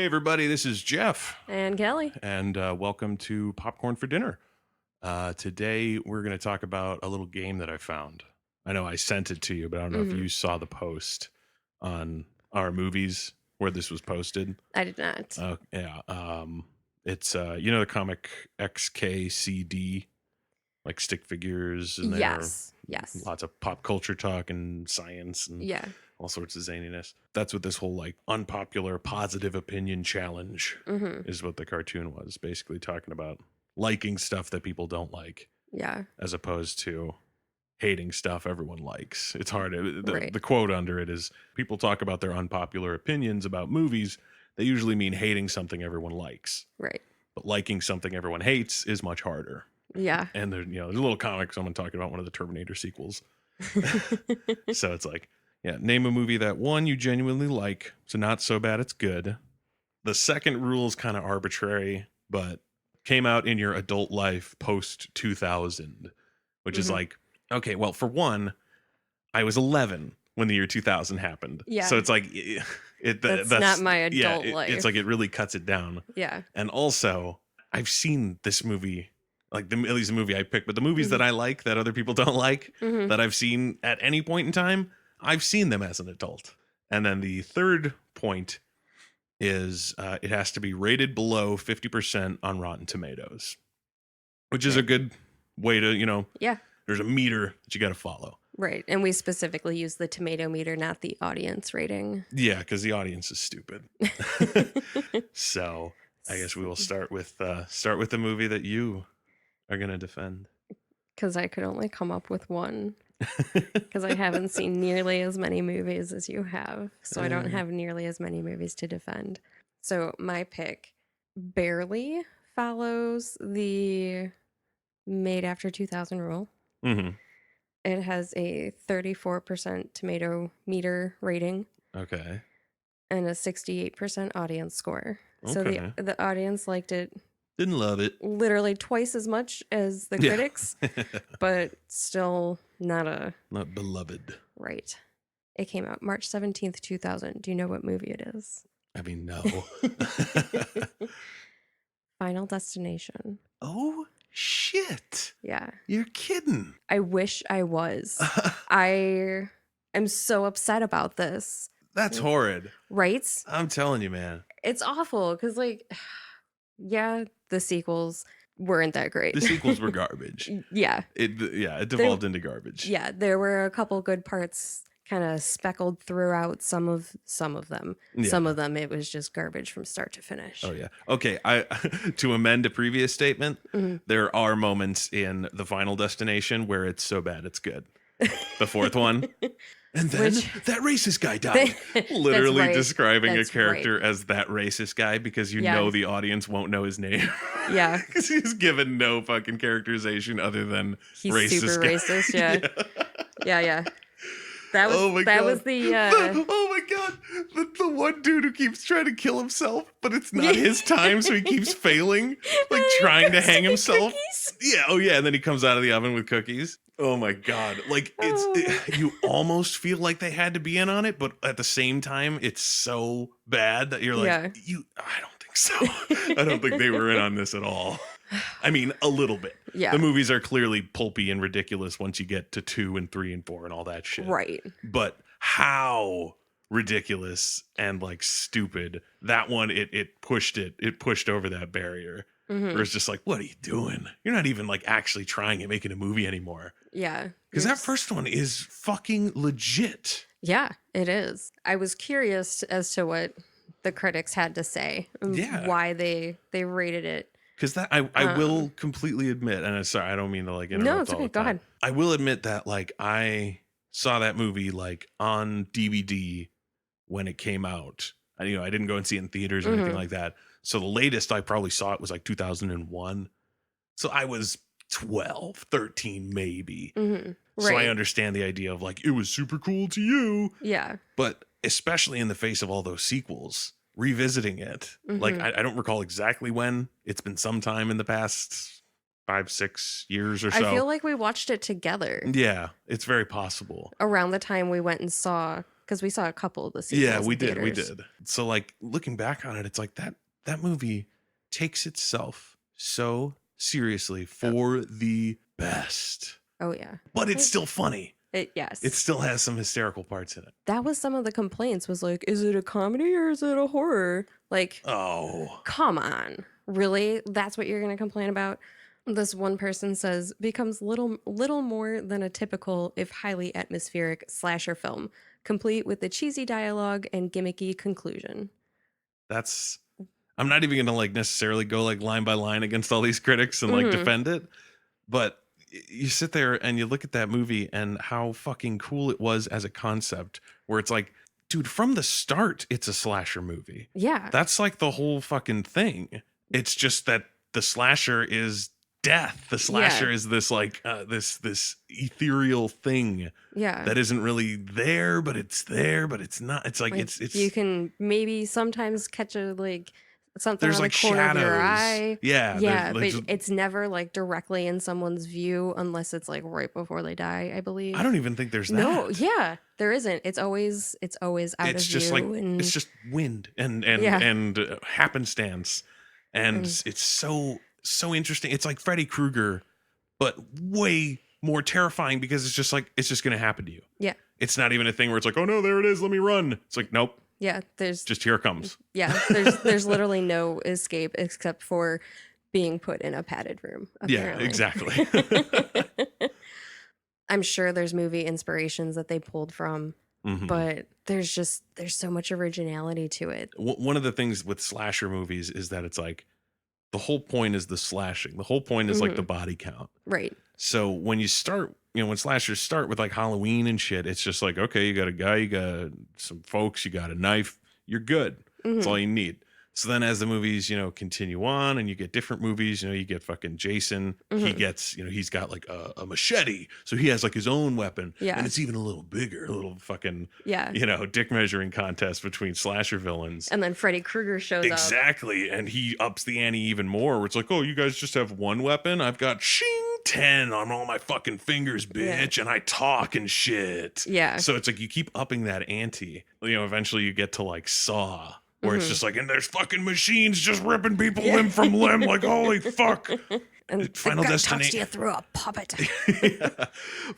everybody, this is Jeff. And Kelly. And welcome to Popcorn for Dinner. Today, we're going to talk about a little game that I found. I know I sent it to you, but I don't know if you saw the post on our movies where this was posted. I did not. Yeah. It's, the comic XKCD, like stick figures. And Yes. Lots of pop culture talk and science and all sorts of zaniness. That's what this whole like unpopular positive opinion challenge is what the cartoon was. Basically talking about liking stuff that people don't like. Yeah. As opposed to hating stuff everyone likes. It's hard. The quote under it is people talk about their unpopular opinions about movies. They usually mean hating something everyone likes. Right. But liking something everyone hates is much harder. Yeah. And there's a little comic someone talking about one of the Terminator sequels. So it's like, name a movie that one you genuinely like, so not so bad it's good. The second rule is kind of arbitrary, but came out in your adult life post 2000, which is like, okay, well, for one, I was 11 when the year 2000 happened. Yeah. So it's like, that's not my adult life. It's like it really cuts it down. Yeah. And also, I've seen this movie, like at least the movie I picked, but the movies that I like that other people don't like, that I've seen at any point in time, I've seen them as an adult. And then the third point is it has to be rated below 50% on Rotten Tomatoes, which is a good way to, there's a meter that you got to follow. Right. And we specifically use the tomato meter, not the audience rating. Yeah, because the audience is stupid. So I guess we will start with the movie that you are going to defend. Because I could only come up with one. Because I haven't seen nearly as many movies as you have. So I don't have nearly as many movies to defend. So my pick barely follows the made after 2000 rule. Mm-hmm. It has a 34% tomato meter rating. Okay. And a 68% audience score. Okay. So the audience liked it. Didn't love it. Literally twice as much as the critics, but still not beloved. Right. It came out March 17th, 2000. Do you know what movie it is? I mean, no. Final Destination. Oh, shit. Yeah. You're kidding. I wish I was. I am so upset about this. That's horrid. Right? I'm telling you, man. It's awful because, the sequels weren't that great. The sequels were garbage. It devolved into garbage. Yeah, there were a couple good parts kind of speckled throughout some of them. Yeah. Some of them it was just garbage from start to finish. Oh yeah. Okay, to amend a previous statement, there are moments in The Final Destination where it's so bad it's good. The fourth one. And then that racist guy died. Literally describing a character as that racist guy because you know the audience won't know his name. Yeah. Because he's given no fucking characterization other than he's racist super guy. Racist, yeah. That was was the oh my god, the one dude who keeps trying to kill himself, but it's not his time, so he keeps failing, like trying to hang himself. Yeah, and then he comes out of the oven with cookies. Oh my god, like you almost feel like they had to be in on it, but at the same time, it's so bad that you're like, I don't think so. I don't think they were in on this at all. I mean, a little bit. Yeah. The movies are clearly pulpy and ridiculous once you get to 2 and 3 and 4 and all that shit. Right. But how ridiculous and like stupid that one, it pushed over that barrier. Where it's just like, what are you doing? You're not even like actually trying at making a movie anymore. Yeah. Because that first one is fucking legit. Yeah, it is. I was curious as to what the critics had to say. Yeah. Why they rated it. Because that I will completely admit, and I'm sorry, I don't mean to like interrupt. No, it's okay. Go ahead. I will admit that like I saw that movie like on DVD when it came out. I didn't go and see it in theaters or anything like that. So the latest I probably saw it was like 2001. So I was 12, 13 maybe. Right. So I understand the idea of like, it was super cool to you. Yeah. But especially in the face of all those sequels, revisiting it, like I don't recall exactly when. It's been some time in the past 5-6 years or so. I feel like we watched it together. Yeah, it's very possible. Around the time we went and saw because we saw a couple of the sequels. Yeah, we in did. We theaters. did. So like looking back on it, it's like that movie takes itself so seriously for the best. Oh yeah. But it's still funny. Yes. It still has some hysterical parts in it. That was some of the complaints, was like, is it a comedy or is it a horror? Like, Oh. come on. Really? That's what you're going to complain about? This one person says, becomes little more than a typical, if highly atmospheric, slasher film, complete with the cheesy dialogue and gimmicky conclusion. I'm not even gonna like necessarily go like line by line against all these critics and like defend it, but you sit there and you look at that movie and how fucking cool it was as a concept, where it's like, dude, from the start it's a slasher movie. Yeah. That's like the whole fucking thing. It's just that the slasher is death. The slasher is this like this ethereal thing that isn't really there, but it's there, but it's not. It's like it's you can maybe sometimes catch a like something there's on like the corner shadows. of your eye. Yeah, but it's never like directly in someone's view unless it's like right before they die, I believe. I don't even think there's that. No, yeah, there isn't. It's always out of just view. like and it's just wind and happenstance, and it's so interesting. It's like Freddy Krueger, but way more terrifying because it's just like it's just gonna happen to you. Yeah, it's not even a thing where it's like, oh no, there it is, let me run. It's like, nope. Yeah, there's just here it comes. Yeah, there's literally no escape except for being put in a padded room. Apparently. Yeah, exactly. I'm sure there's movie inspirations that they pulled from, but there's so much originality to it. One of the things with slasher movies is that it's like the whole point is the slashing. The whole point is like the body count. Right. So when you start, when slashers start with like Halloween and shit, it's just like, okay, you got a guy, you got some folks, you got a knife, you're good. That's all you need. So then as the movies, continue on and you get different movies, you get fucking Jason. He gets, he's got like a machete. So he has like his own weapon. Yeah. And it's even a little bigger, a little fucking, yeah. Dick measuring contest between slasher villains. And then Freddy Krueger shows up. Exactly. And he ups the ante even more, where it's like, oh, you guys just have one weapon? I've got 10 on all my fucking fingers, bitch. And I talk and shit. Yeah. So it's like you keep upping that ante. Eventually you get to like Saw, where it's just like, and there's fucking machines just ripping people limb from limb, like holy fuck. And Final Destination talks to you through a puppet. Yeah.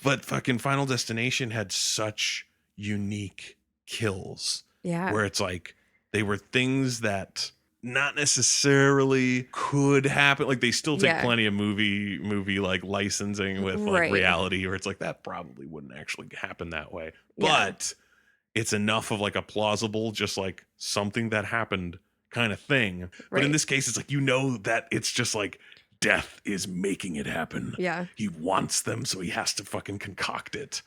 But fucking Final Destination had such unique kills. Yeah. Where it's like they were things that not necessarily could happen. Like they still take plenty of movie like licensing with like reality, where it's like that probably wouldn't actually happen that way. But it's enough of like a plausible, just like something that happened kind of thing. But in this case, it's like, that it's just like death is making it happen. Yeah. He wants them, so he has to fucking concoct it.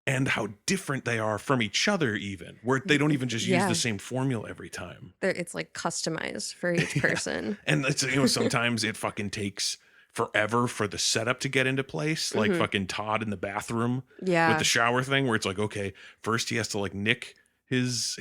And how different they are from each other, even, where they don't even just use the same formula every time. It's like customized for each person. And it's, sometimes it fucking takes forever for the setup to get into place, like fucking Todd in the bathroom with the shower thing, where it's like, okay, first he has to like nick his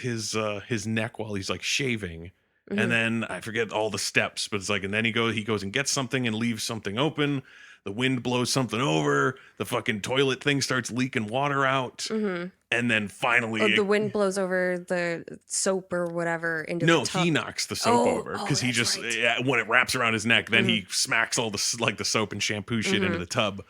neck while he's like shaving, and then I forget all the steps, but it's like, and then he goes and gets something and leaves something open. The wind blows something over. The fucking toilet thing starts leaking water out. And then finally... the wind blows over the soap or whatever into the tub. No, he knocks the soap over. Because he just... when it wraps around his neck, then he smacks all the soap and shampoo shit into the tub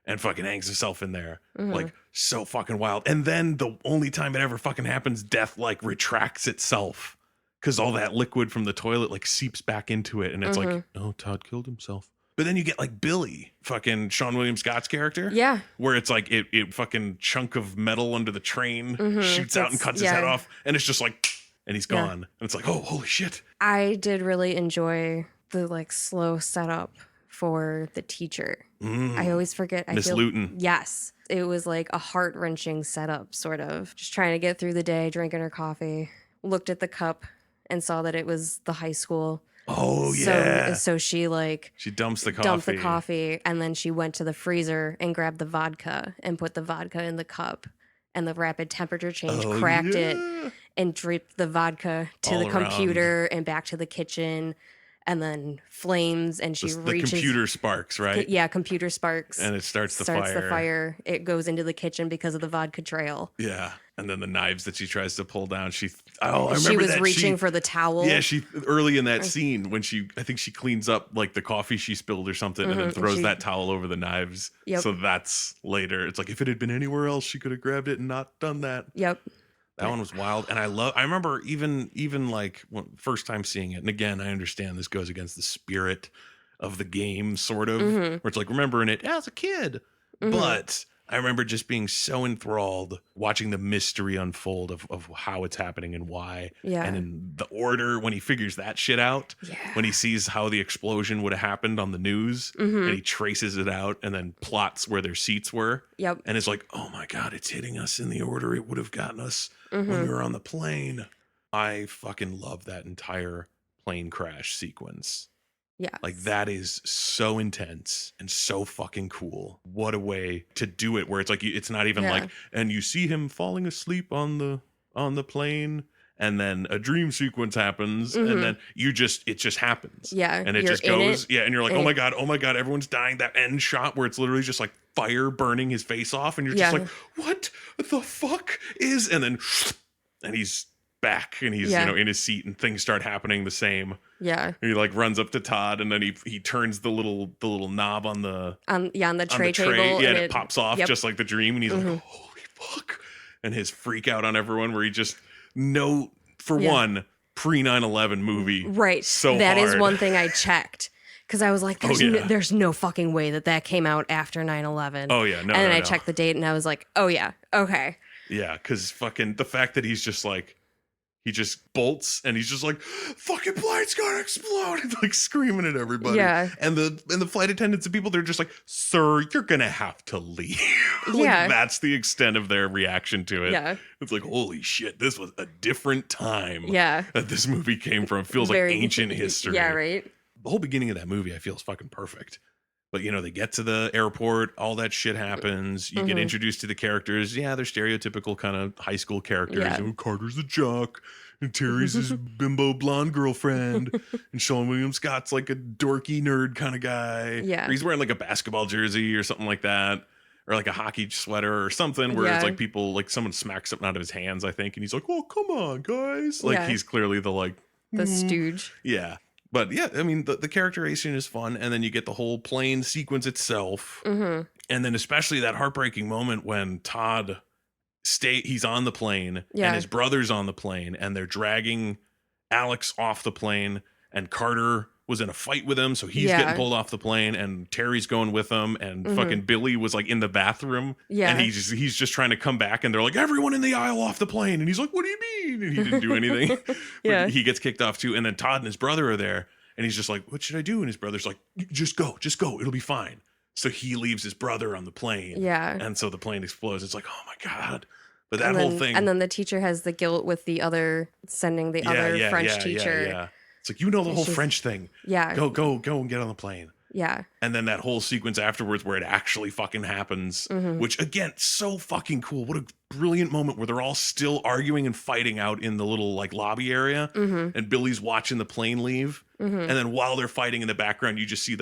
and fucking hangs himself in there. Like, so fucking wild. And then the only time it ever fucking happens, death, like, retracts itself. Because all that liquid from the toilet, like, seeps back into it. And it's like, oh, Todd killed himself. But then you get like Billy, fucking Sean William Scott's character. Yeah. Where it's like it fucking chunk of metal under the train shoots out and cuts his head off. And it's just like, and he's gone. And it's like, oh, holy shit. I did really enjoy the like slow setup for the teacher. I always forget. Miss Luton. Yes. It was like a heart-wrenching setup, sort of. Just trying to get through the day, drinking her coffee. Looked at the cup and saw that it was the high school. Oh, yeah. So she dumps the coffee. And then she went to the freezer and grabbed the vodka and put the vodka in the cup, and the rapid temperature change cracked it and dripped the vodka to all the computer around. and back to the kitchen. and then flames, and she The reaches. computer sparks, right? Yeah, computer sparks. And it starts the fire. It goes into the kitchen because of the vodka trail. Yeah. And then the knives that she tries to pull down, I remember she was that reaching for the towel. Yeah, she early in that scene when I think she cleans up like the coffee she spilled or something, and then throws that towel over the knives. Yep. So that's later. It's like if it had been anywhere else, she could have grabbed it and not done that. Yep. That one was wild, and I remember even like first time seeing it, and again I understand this goes against the spirit of the game, sort of, where it's like remembering it as a kid, but I remember just being so enthralled watching the mystery unfold of how it's happening and why. Yeah. And in the order, when he figures that shit out, when he sees how the explosion would have happened on the news, and he traces it out and then plots where their seats were. Yep. And it's like, oh my God, it's hitting us in the order it would have gotten us when we were on the plane. I fucking love that entire plane crash sequence. Yeah. Like that is so intense and so fucking cool. What a way to do it, where it's like it's not even like, and you see him falling asleep on the plane, and then a dream sequence happens, and then it just happens. Yeah. And it just goes, and you're like, oh my God, everyone's dying. That end shot where it's literally just like fire burning his face off, and you're just like, what the fuck is, and then and he's back, and he's in his seat, and things start happening the same. Yeah. He like runs up to Todd, and then he turns the little knob on the tray table. Yeah, and it pops off just like the dream, and he's like, holy fuck. And his freak out on everyone, where he just one pre 9/11 movie. Right. So that hard. is one thing I checked. Because I was like, there's no fucking way that came out after 9/11. Oh yeah, no. And then I checked the date, and I was like, oh yeah, okay. Yeah, because fucking the fact that he's just like, he just bolts, and he's just like, fucking plane's gonna explode, and like screaming at everybody. Yeah. And the flight attendants and people, they're just like, sir, you're gonna have to leave. Like, yeah. That's the extent of their reaction to it. Yeah. It's like, holy shit, this was a different time. Yeah. That this movie came from. Feels like ancient history. Yeah, right. The whole beginning of that movie, I feel, is fucking perfect. But, they get to the airport, all that shit happens. You get introduced to the characters. Yeah, they're stereotypical kind of high school characters. Yeah. Carter's the jock, and Terry's his bimbo blonde girlfriend, and Sean William Scott's like a dorky nerd kind of guy. Yeah. Or he's wearing like a basketball jersey or something like that. Or like a hockey sweater or something, where it's like people, like someone smacks something out of his hands, I think. And he's like, oh, come on, guys. Like he's clearly the stooge. Yeah. But yeah, I mean, the characterization is fun, and then you get the whole plane sequence itself, and then especially that heartbreaking moment when Todd he's on the plane, and his brother's on the plane, and they're dragging Alex off the plane, and Carter was in a fight with him, so he's getting pulled off the plane, and Terry's going with him, and fucking Billy was like in the bathroom, and he's just trying to come back, and they're like, everyone in the aisle off the plane, and he's like, what do you mean? And he didn't do anything. He gets kicked off too, and then Todd and his brother are there, and he's just like, what should I do? And his brother's like, just go, it'll be fine. So he leaves his brother on the plane, and so the plane explodes. It's like, oh my God. But that whole thing, and then the teacher has the guilt with the other sending the other French teacher. Yeah. It's like, the whole French thing. Yeah. Go and get on the plane. Yeah. And then that whole sequence afterwards where it actually fucking happens, which again, so fucking cool. What a brilliant moment where they're all still arguing and fighting out in the little like lobby area, and Billy's watching the plane leave. And then while they're fighting in the background, you just see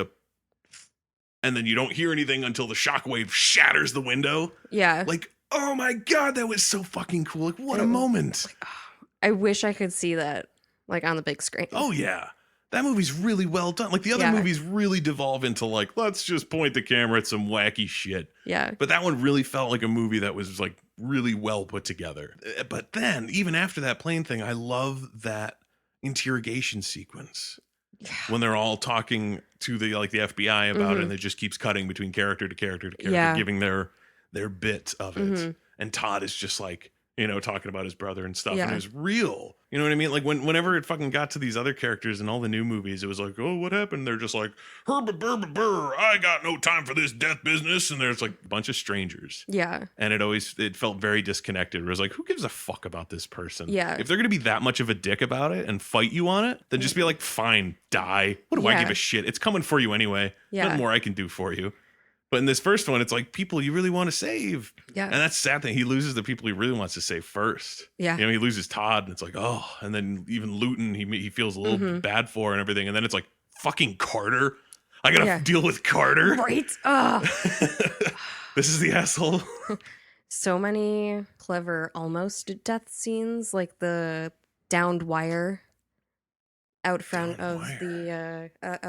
and then you don't hear anything until the shockwave shatters the window. Yeah. Like, oh my God, that was so fucking cool. Like, what a moment. Like, I wish I could see that like on the big screen. Oh yeah. That movie's really well done. Like the other movies really devolve into like, let's just point the camera at some wacky shit. Yeah. But that one really felt like a movie that was like really well put together. But then even after that plane thing, I love that interrogation sequence. Yeah. When they're all talking to the FBI about it, and it just keeps cutting between character to character to character, giving their bit of it. And Todd is just like, talking about his brother and stuff, and it was real. You know what I mean? Like whenever it fucking got to these other characters in all the new movies, it was like, oh, what happened? They're just like, I got no time for this death business. And there's like a bunch of strangers. Yeah. And it felt very disconnected. It was like, who gives a fuck about this person? Yeah. If they're going to be that much of a dick about it and fight you on it, then just be like, fine, die. What do I give a shit? It's coming for you anyway. Yeah. Nothing more I can do for you. But in this first one, it's like people you really want to save. Yeah. And that's the sad thing. He loses the people he really wants to save first. Yeah. You know, he loses Todd and it's like, oh, and then even Luton, he feels a little bad for and everything. And then it's like, fucking Carter. I gotta deal with Carter. Right. Oh. This is the asshole. So many clever almost death scenes, like the downed wire out front out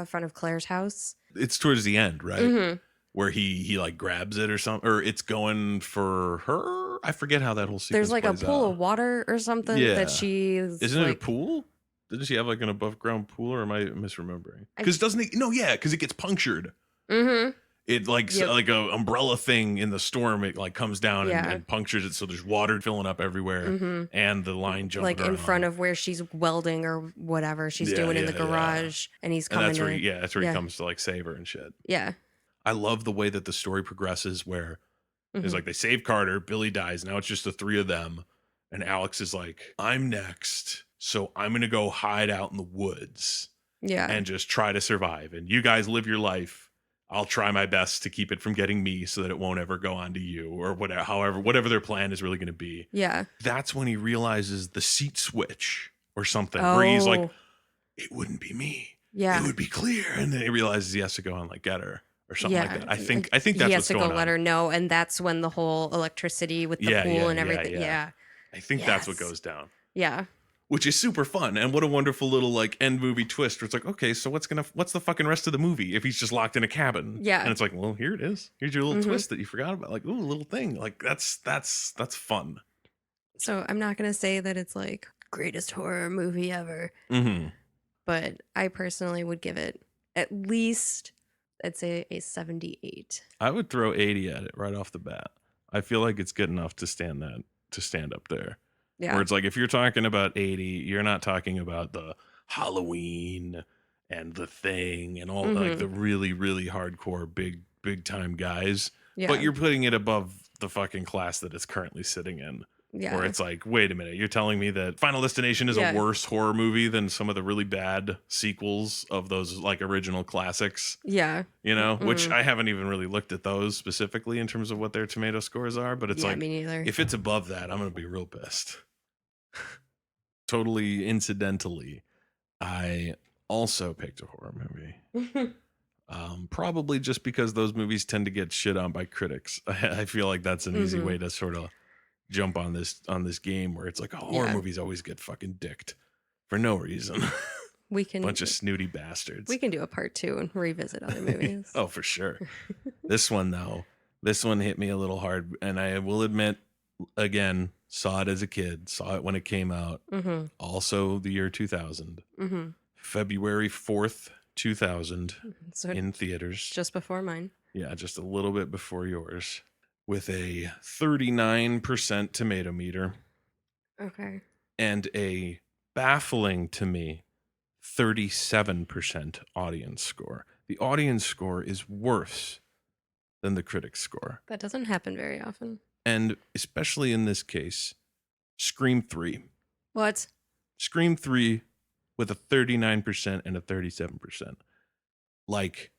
front of Claire's house. It's towards the end, right? Mm-hmm. Where he like grabs it or something, or it's going for her. I forget how that whole sequence. There's like a pool out. of water or something that she's. Isn't like, it a pool? Didn't she have like an above ground pool, or am I misremembering? Because doesn't it? No, yeah, because it gets punctured. Mm-hmm. It like like a umbrella thing in the storm. It like comes down and punctures it, so there's water filling up everywhere, and the line jumping like in around. front of where she's welding or whatever she's doing in the garage, and he's coming. And that's where he comes to like save her and shit. Yeah, I love the way that the story progresses, where it's like they save Carter, Billy dies, now it's just the three of them, and Alex is like, I'm next, so I'm gonna go hide out in the woods, and just try to survive, and you guys live your life. I'll try my best to keep it from getting me so that it won't ever go on to you, or whatever their plan is really going to be. Yeah. That's when he realizes the seat switch or something, where he's like, it wouldn't be me. Yeah. It would be clear. And then he realizes he has to go and like get her or something like that. I think that's what's going on. He has to go let her know. And that's when the whole electricity with the pool and everything. Yeah. I think that's what goes down. Yeah. Which is super fun, and what a wonderful little like end movie twist where it's like, okay, so what's the fucking rest of the movie if he's just locked in a cabin? Yeah. And it's like, well, here it is. Here's your little twist that you forgot about. Like, ooh, a little thing. Like that's fun. So I'm not gonna say that it's like greatest horror movie ever. But I personally would give it at least, I'd say, a 78. I would throw 80 at it right off the bat. I feel like it's good enough to stand up there. Yeah. Where it's like, if you're talking about 80, you're not talking about the Halloween and the Thing and all like the really, really hardcore big time guys. Yeah. But you're putting it above the fucking class that it's currently sitting in. Yeah. Where it's like, wait a minute, you're telling me that Final Destination is a worse horror movie than some of the really bad sequels of those like original classics? Yeah. You know, which I haven't even really looked at those specifically in terms of what their tomato scores are, but it's like, me neither. If it's above that, I'm going to be real pissed. Totally incidentally, I also picked a horror movie. Probably just because those movies tend to get shit on by critics. I feel like that's an easy way to sort of jump on this game where it's like, oh, horror movies always get fucking dicked for no reason. We can bunch of snooty bastards. We can do a part 2 and revisit other movies. Oh, for sure. This one hit me a little hard, and I will admit, again, saw it as a kid, saw it when it came out. Also the year 2000. February 4th, 2000 so in theaters. Just before mine. Yeah, just a little bit before yours. With a 39% tomato meter. Okay. And a baffling to me 37% audience score. The audience score is worse than the critic score. That doesn't happen very often. And especially in this case, Scream 3. What? Scream 3 with a 39% and a 37%. Like,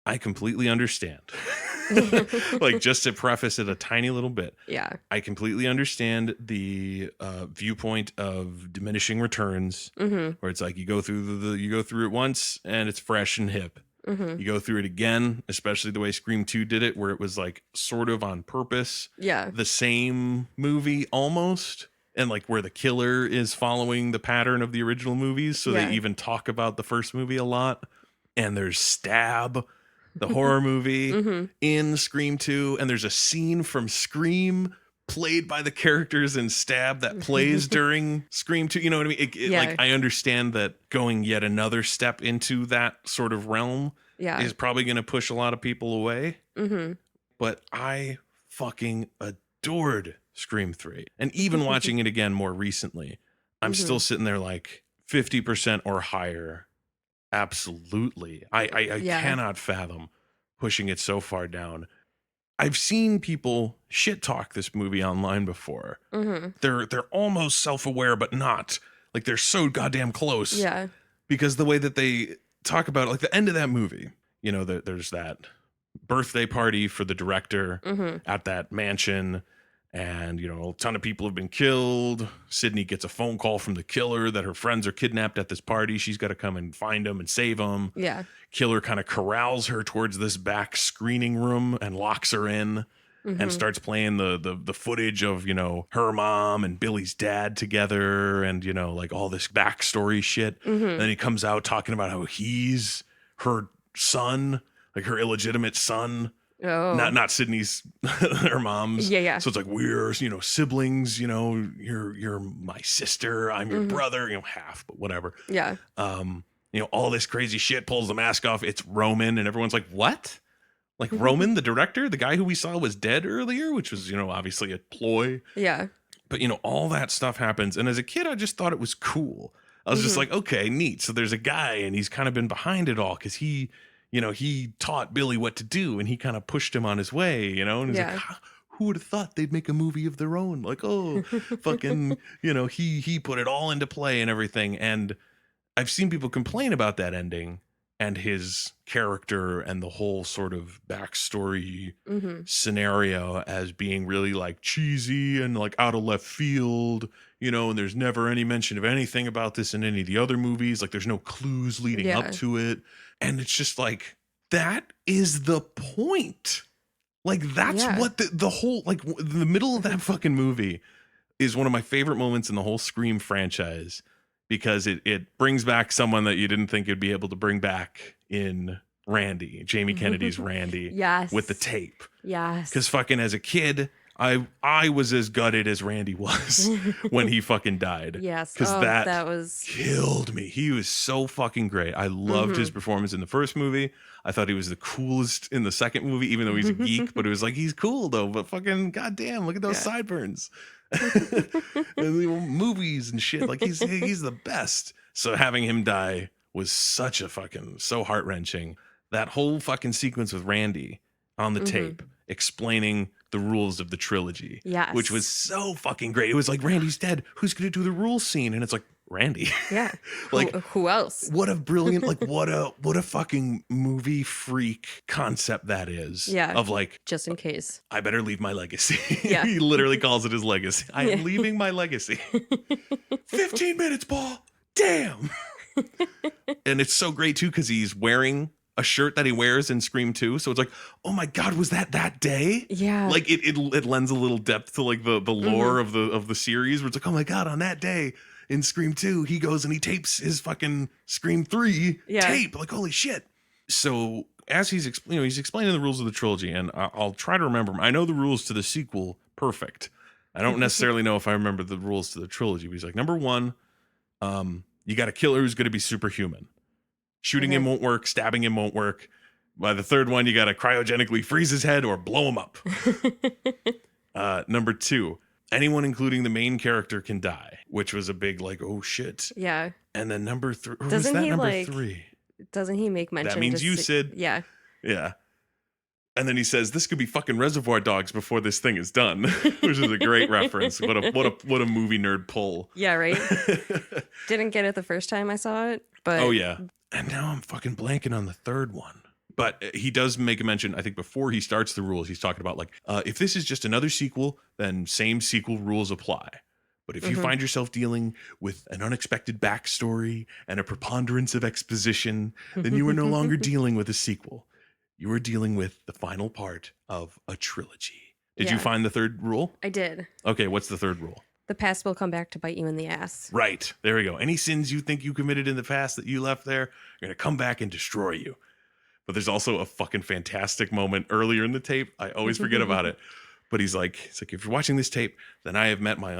I completely understand. Like, just to preface it a tiny little bit. Yeah. I completely understand the viewpoint of diminishing returns, where it's like you go through it once and it's fresh and hip. You go through it again, especially the way Scream 2 did it, where it was like sort of on purpose. Yeah. The same movie almost. And like where the killer is following the pattern of the original movies. So they even talk about the first movie a lot. And there's Stab, the horror movie, in Scream 2. And there's a scene from Scream played by the characters in Stab that plays during Scream 2. You know what I mean? Like, I understand that going yet another step into that sort of realm is probably going to push a lot of people away. But I fucking adored Scream 3. And even watching it again more recently, I'm still sitting there like 50% or higher. Absolutely. I cannot fathom pushing it so far down. I've seen people shit talk this movie online before. They're almost self-aware, but not. Like, they're so goddamn close. Yeah. Because the way that they talk about it, like the end of that movie, you know, there's that birthday party for the director Mm-hmm. at that mansion. And, a ton of people have been killed. Sydney gets a phone call from the killer that her friends are kidnapped at this party. She's got to come and find them and save them. Yeah. Killer kind of corrals her towards this back screening room and locks her in and starts playing the footage of, her mom and Billy's dad together and, like all this backstory shit. And then he comes out talking about how he's her son, like her illegitimate son. Oh. Not Sydney's, her mom's. Yeah. So it's like we're, siblings. You're my sister. I'm your brother. Half, but whatever. Yeah. All this crazy shit. Pulls the mask off. It's Roman, and everyone's like, "What? Like Roman, the director, the guy who we saw was dead earlier," which was, obviously a ploy. Yeah. But all that stuff happens, and as a kid, I just thought it was cool. I was just like, okay, neat. So there's a guy, and he's kind of been behind it all because he taught Billy what to do and he kind of pushed him on his way, and he's like, who would have thought they'd make a movie of their own? Like, oh, fucking, he put it all into play and everything. And I've seen people complain about that ending and his character and the whole sort of backstory scenario as being really like cheesy and like out of left field, and there's never any mention of anything about this in any of the other movies. Like there's no clues leading up to it. And it's just like, that is the point. Like, that's what the whole, like, the middle of that fucking movie is one of my favorite moments in the whole Scream franchise because it brings back someone that you didn't think you'd be able to bring back in Randy, Jamie Kennedy's Randy. Yes. With the tape. Yes. Because fucking as a kid, I was as gutted as Randy was when he fucking died. Yes. Because that was killed me. He was so fucking great. I loved his performance in the first movie. I thought he was the coolest in the second movie, even though he's a geek, but it was like, he's cool though, but fucking goddamn, look at those sideburns. And movies and shit. Like he's the best. So having him die was such a fucking, so heart-wrenching. That whole fucking sequence with Randy on the tape explaining the rules of the trilogy. Yes. Which was so fucking great. It was like, Randy's dead. Who's going to do the rules scene? And it's like, Randy. Yeah. Like who else? What a brilliant, like what a fucking movie freak concept that is. Yeah. Of like, just in case. I better leave my legacy. Yeah. He literally calls it his legacy. I am leaving my legacy. 15 minutes, Paul. Damn. And it's so great too because he's wearing a shirt that he wears in Scream 2. So it's like, oh my God, was that day? Yeah. Like it lends a little depth to like the lore of the series where it's like, oh my God, on that day in Scream 2, he goes and he tapes his fucking Scream 3 tape. Like, holy shit. So as he's explaining the rules of the trilogy, and I'll try to remember them. I know the rules to the sequel perfect. I don't necessarily know if I remember the rules to the trilogy. But he's like, number 1, you got a killer who's going to be superhuman. Shooting him won't work. Stabbing him won't work. By the third one, you got to cryogenically freeze his head or blow him up. Number 2, anyone, including the main character, can die, which was a big like, oh shit. Yeah. And then number 3, or doesn't was that he number like? 3? Doesn't he make mention? That means you, Sid. Yeah. Yeah. And then he says, "This could be fucking Reservoir Dogs before this thing is done," which is a great reference. What a movie nerd pull. Yeah. Right. Didn't get it the first time I saw it, but oh yeah. And now I'm fucking blanking on the third one. But he does make a mention, I think, before he starts the rules. He's talking about like, if this is just another sequel, then same sequel rules apply. But if you find yourself dealing with an unexpected backstory and a preponderance of exposition, then you are no longer dealing with a sequel. You are dealing with the final part of a trilogy. Did you find the third rule? I did. Okay, what's the third rule? The past will come back to bite you in the ass. Right. There we go. Any sins you think you committed in the past that you left there are going to come back and destroy you. But there's also a fucking fantastic moment earlier in the tape. I always forget about it. But he's like, if you're watching this tape, then I have met my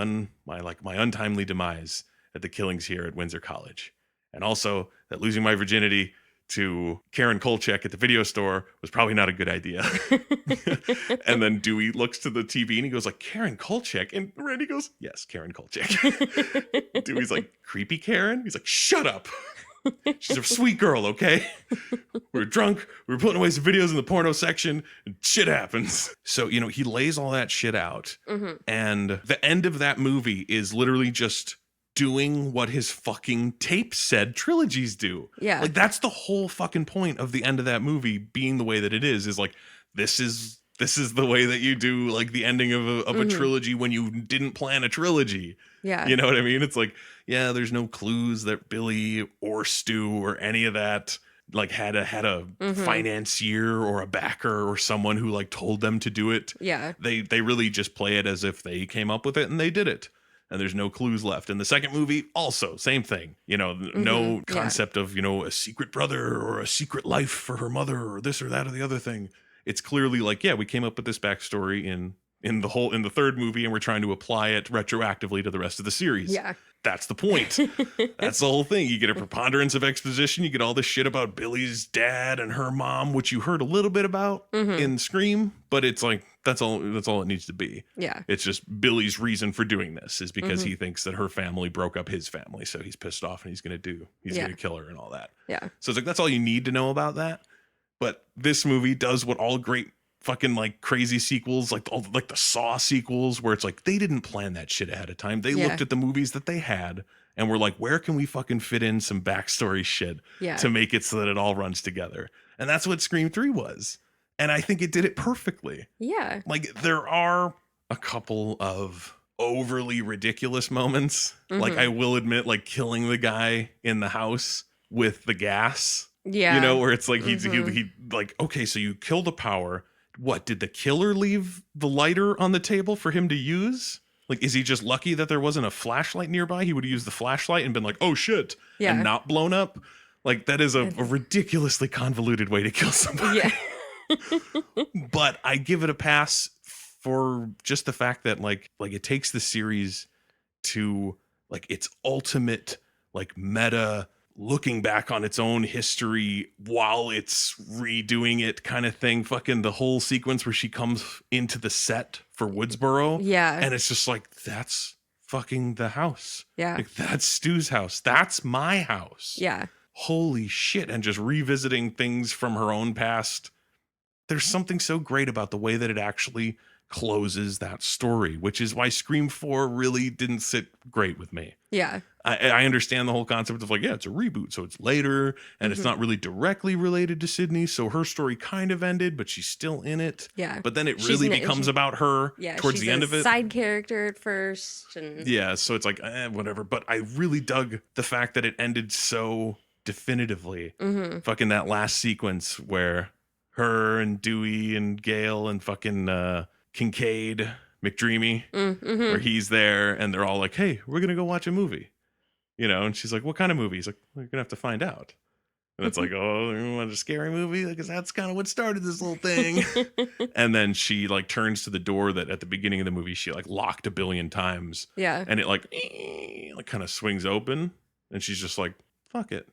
untimely demise at the killings here at Windsor College. And also that losing my virginity to Karen Kolchak at the video store was probably not a good idea. And then Dewey looks to the TV and he goes like, Karen Kolchak? And Randy goes, yes, Karen Kolchak. Dewey's like, creepy Karen? He's like, shut up. She's a sweet girl, okay? We were drunk. We were putting away some videos in the porno section, and shit happens. So, he lays all that shit out. And the end of that movie is literally just doing what his fucking tape said trilogies do. Yeah. Like, that's the whole fucking point of the end of that movie being the way that it is like, this is the way that you do like the ending of a trilogy when you didn't plan a trilogy. Yeah. You know what I mean? It's like, yeah, there's no clues that Billy or Stu or any of that like had a financier or a backer or someone who like told them to do it. Yeah. They really just play it as if they came up with it and they did it. And there's no clues left. In the second movie, also same thing. You know, no concept of, you know, a secret brother or a secret life for her mother or this or that or the other thing. It's clearly like, yeah, we came up with this backstory in the third movie and we're trying to apply it retroactively to the rest of the series. Yeah. That's the point. That's the whole thing. You get a preponderance of exposition. You get all this shit about Billy's dad and her mom, which you heard a little bit about in Scream, but it's like that's all it needs to be. Yeah. It's just Billy's reason for doing this is because he thinks that her family broke up his family, so he's pissed off and he's gonna kill her and all that. Yeah. So it's like that's all you need to know about that. But this movie does what all great fucking like crazy sequels, like the Saw sequels, where it's like they didn't plan that shit ahead of time. They looked at the movies that they had and were like, where can we fucking fit in some backstory shit to make it so that it all runs together? And that's what Scream 3 was. And I think it did it perfectly. Yeah. Like there are a couple of overly ridiculous moments. Like I will admit, like killing the guy in the house with the gas. Yeah. You know, where it's like he like, okay, so you kill the power. What, did the killer leave the lighter on the table for him to use? Like, is he just lucky that there wasn't a flashlight nearby? He would have used the flashlight and been like, oh shit, and not blown up. Like, that is a ridiculously convoluted way to kill somebody. Yeah. But I give it a pass for just the fact that like it takes the series to like its ultimate like meta looking back on its own history while it's redoing it kind of thing. Fucking the whole sequence where she comes into the set for Woodsboro. Yeah. And it's just like, that's fucking the house. Yeah. Like that's Stu's house. That's my house. Yeah. Holy shit. And just revisiting things from her own past. There's something so great about the way that it actually closes that story, which is why Scream 4 really didn't sit great with me. Yeah. I understand the whole concept of like, yeah, it's a reboot, so it's later, and it's not really directly related to Sydney, so her story kind of ended, but she's still in it. Yeah. But then it really becomes about her towards the end of it. Side character at first. And yeah, so it's like, whatever. But I really dug the fact that it ended so definitively. Fucking that last sequence where her and Dewey and Gail and fucking Kincaid, McDreamy, where he's there and they're all like, hey, we're going to go watch a movie. You know, and she's like, what kind of movie? He's like, well, you're going to have to find out. And it's like, oh, you want a scary movie? Because that's kind of what started this whole thing. And then she like turns to the door that at the beginning of the movie, she like locked a billion times. Yeah. And it like kind of swings open and she's just like, fuck it.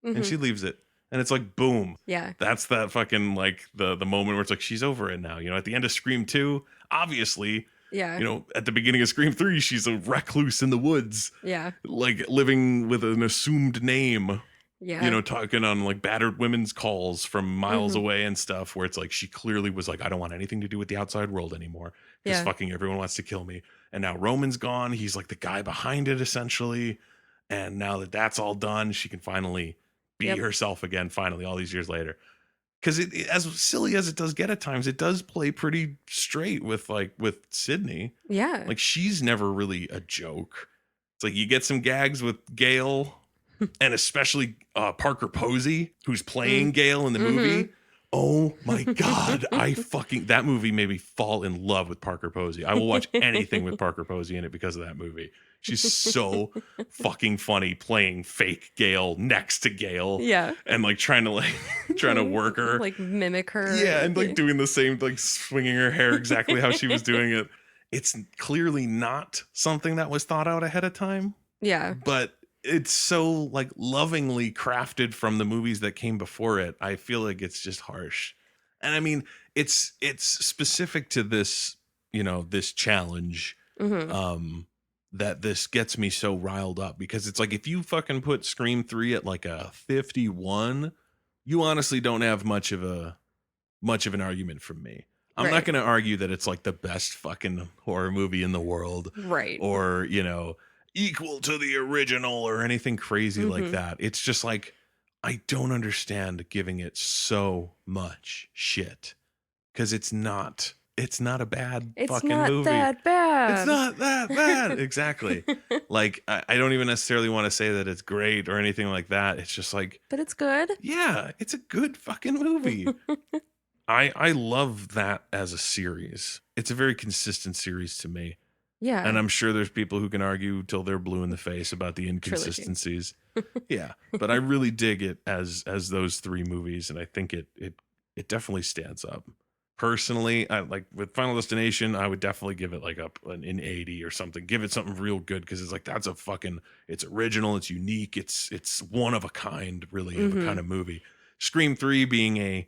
And she leaves it. And it's like, boom. Yeah. That's that fucking like the moment where it's like, she's over it now. You know, at the end of Scream 2, obviously, yeah. You know, at the beginning of Scream 3, she's a recluse in the woods. Yeah. Like living with an assumed name. Yeah. You know, talking on like battered women's calls from miles away and stuff where it's like she clearly was like, I don't want anything to do with the outside world anymore. Because fucking everyone wants to kill me. And now Roman's gone. He's like the guy behind it essentially. And now that that's all done, she can finally be herself again, finally, all these years later. Because it, as silly as it does get at times, it does play pretty straight with Sydney. Yeah. Like she's never really a joke. It's like you get some gags with Gail and especially Parker Posey, who's playing Gail in the movie. Oh my God. That movie made me fall in love with Parker Posey. I will watch anything with Parker Posey in it because of that movie. She's so fucking funny playing fake Gail next to Gail. Yeah. And like trying to work her. Like mimic her. Yeah. And like doing the same, like swinging her hair exactly how she was doing it. It's clearly not something that was thought out ahead of time. Yeah. But it's so like lovingly crafted from the movies that came before it. I feel like it's just harsh. And I mean, it's specific to this, you know, this challenge. That this gets me so riled up because it's like if you fucking put Scream 3 at like a 51, you honestly don't have much of an argument from me. I'm not going to argue that it's like the best fucking horror movie in the world. Right. Or, you know, equal to the original or anything crazy like Mhm. that. It's just like I don't understand giving it so much shit because it's not a bad It's fucking not movie. that It's bad. not that bad. Exactly. Like I don't even necessarily want to say that it's great or anything like that. It's just like, But it's good. yeah, it's a good fucking movie. I love that as a series. It's a very consistent series to me. And Yeah, I'm sure there's people who can argue till they're blue in the face about the trilogy. inconsistencies. Yeah, but I really dig it as those three movies, and I think it definitely stands up. Personally, I like with Final Destination, I would definitely give it like an 80 or something. Give it something real good because it's like that's a fucking it's original, it's unique, it's one of a kind, really of a kind Mhm. of movie. Scream 3 being a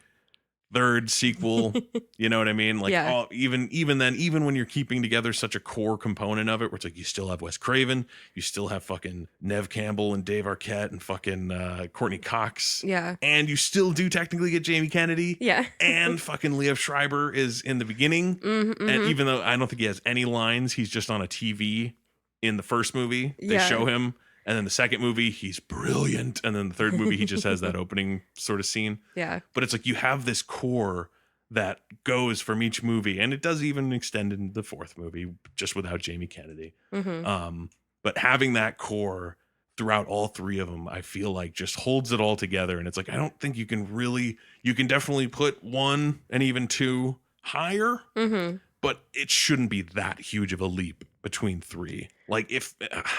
third sequel, you know what I mean? Like Yeah. all even then, even when you're keeping together such a core component of it, where it's like you still have Wes Craven, you still have fucking Nev Campbell and Dave Arquette and fucking Courtney Cox, Yeah. and you still do technically get Jamie Kennedy, Yeah. and fucking Liev Schreiber is in the beginning, Mhm, and mhm. even though I don't think he has any lines, he's just on a TV in the first movie. They Yeah. show him. And then the second movie, he's brilliant. And then the third movie, he just has that opening sort of scene. Yeah. But it's like you have this core that goes from each movie, and it does even extend in the fourth movie, just without Jamie Kennedy. Mhm. But having that core throughout all three of them, I feel like just holds it all together. And it's like I don't think you can definitely put one and even two higher, Mhm. but it shouldn't be that huge of a leap between three. Like if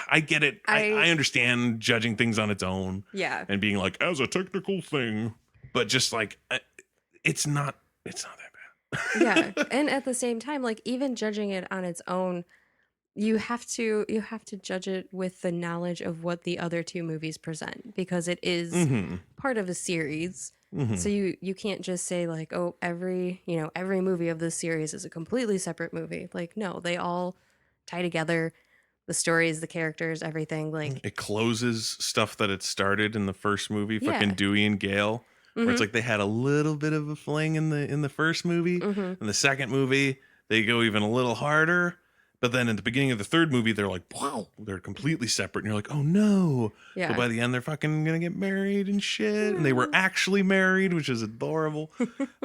I get it, I I understand judging things on its own yeah. and being like as a technical thing, but just like it's not Yeah. that bad. And at the same time, like even judging it on its own, you have to judge it with the knowledge of what the other two movies present because it is Mm-hmm. part of a series. Mm-hmm. So you can't just say like, oh, every movie of this series is a completely separate movie. Like no, they all tie together. The stories, the characters, everything. Like It closes stuff that it started in the first movie, fucking yeah. Dewey and Gale, where it's Mhm. like they had a little bit of a fling in the first movie. Mhm. In the second movie, they go even a little harder. But then in the beginning of the third movie, they're like, wow, they're completely separate. And you're like, oh no. But Yeah. by the end, they're fucking gonna get married and shit. And they were actually married, which is adorable.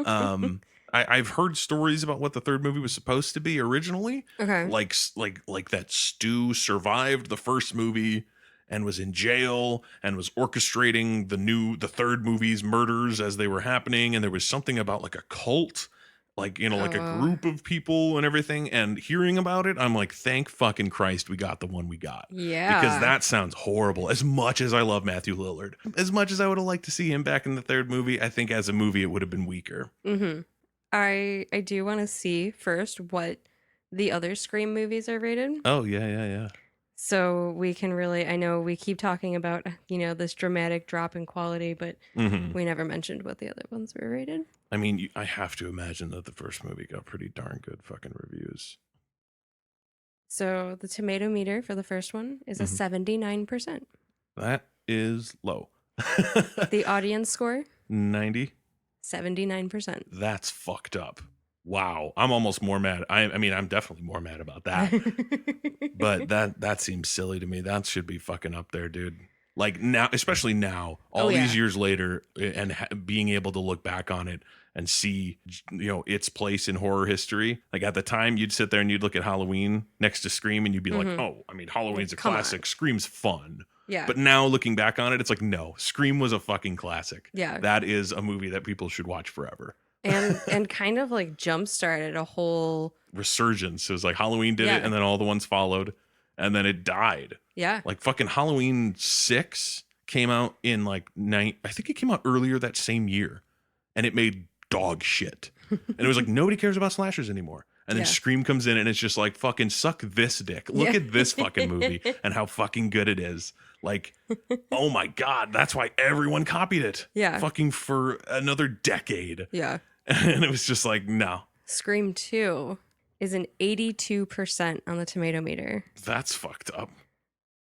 Um, I've heard stories about what the third movie was supposed to be originally, Okay. like that Stu survived the first movie and was in jail and was orchestrating the third movie's murders as they were happening, and there was something about like a cult, like like a Oh, group of people and everything. And hearing about it, I'm like, thank fucking Christ we got the one we got. Because yeah. that sounds horrible. As much as I love Matthew Lillard, as much as I would have liked to see him back in the third movie, I think as a movie it would have been weaker. Mhm. I do want to see first what the other Scream movies are rated. Oh yeah, yeah, yeah. So we can really I know we keep talking about, this dramatic drop in quality, but Hmm. we never mentioned what the other ones were rated. I mean, I have to imagine that the first movie got pretty darn good fucking reviews. So the tomato meter for the first one is a Hmm. 79%. That is low. The audience score, 90. 79%. That's fucked up. Wow. I'm almost more mad. I mean, I'm definitely more mad about that. But that seems silly to me. That should be fucking up there, dude. Like now, especially now, Oh all these yeah. years later, and being able to look back on it and see, its place in horror history. Like at the time, you'd sit there and you'd look at Halloween next to Scream, and you'd be like, Mhm. "Oh, I mean, Halloween's Like a come on. classic. Scream's fun." Yeah. But now looking back on it, it's like, no, Scream was a fucking classic. Yeah. That is a movie that people should watch forever. And kind of like jump started a whole Resurgence. It was like Halloween did it, yeah. and then all the ones followed, and then it died. Yeah. Like fucking Halloween 6 came out in like I think it came out earlier that same year, and it made dog shit. And it was like nobody cares about slashers anymore. And then Yeah. Scream comes in and it's just like fucking suck this dick. Look Yeah. at this fucking movie and how fucking good it is. Like, oh my god, that's why everyone copied it. Yeah. Fucking for another decade. Yeah. And it was just like, no, Scream 2 is an 82% on the tomato meter. that's fucked up.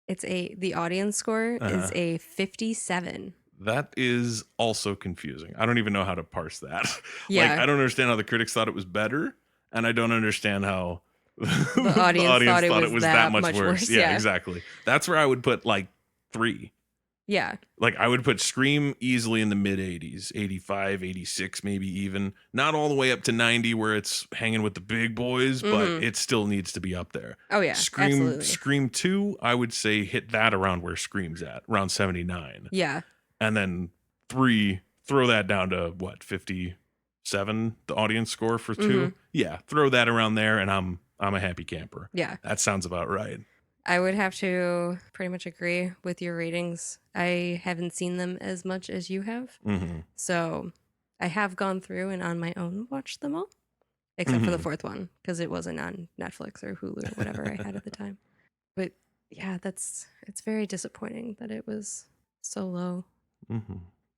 The audience score is Uh-huh. a 57. That is also confusing. I don't even know how to parse that. Like, Yeah. I don't understand how the critics thought it was better, and I don't understand how The audience thought it was that much worse. Yeah, Yeah. exactly. That's where I would put like 3. Yeah. Like I would put Scream easily in the mid 80s, 85, 86, maybe even. Not all the way up to 90 where it's hanging with the big boys, but it still needs to be up there. Oh yeah, absolutely. Scream 2, I would say hit that around where Scream's at, around 79. Yeah. And then 3, throw that down to what, 57, the audience score for 2? Yeah, throw that around there and I'm a happy camper. Yeah. That sounds about right. I would have to pretty much agree with your ratings. I haven't seen them as much as you have. So I have gone through and on my own watched them all, except for the 4th one, because it wasn't on Netflix or Hulu or whatever I had at the time. But yeah, it's very disappointing that it was so low.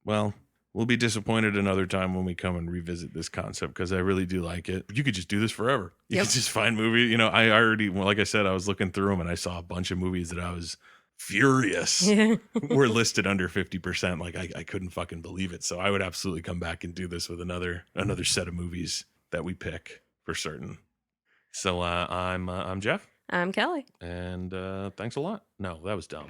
Well, we'll be disappointed another time when we come and revisit this concept because I really do like it. You could just do this forever. You could just find movies. You know, I already, well, like I said, I was looking through them and I saw a bunch of movies that I was furious were listed under 50%. Like I couldn't fucking believe it. So I would absolutely come back and do this with another set of movies that we pick for certain. So I'm Jeff. I'm Kelly. And thanks a lot. No, that was dumb.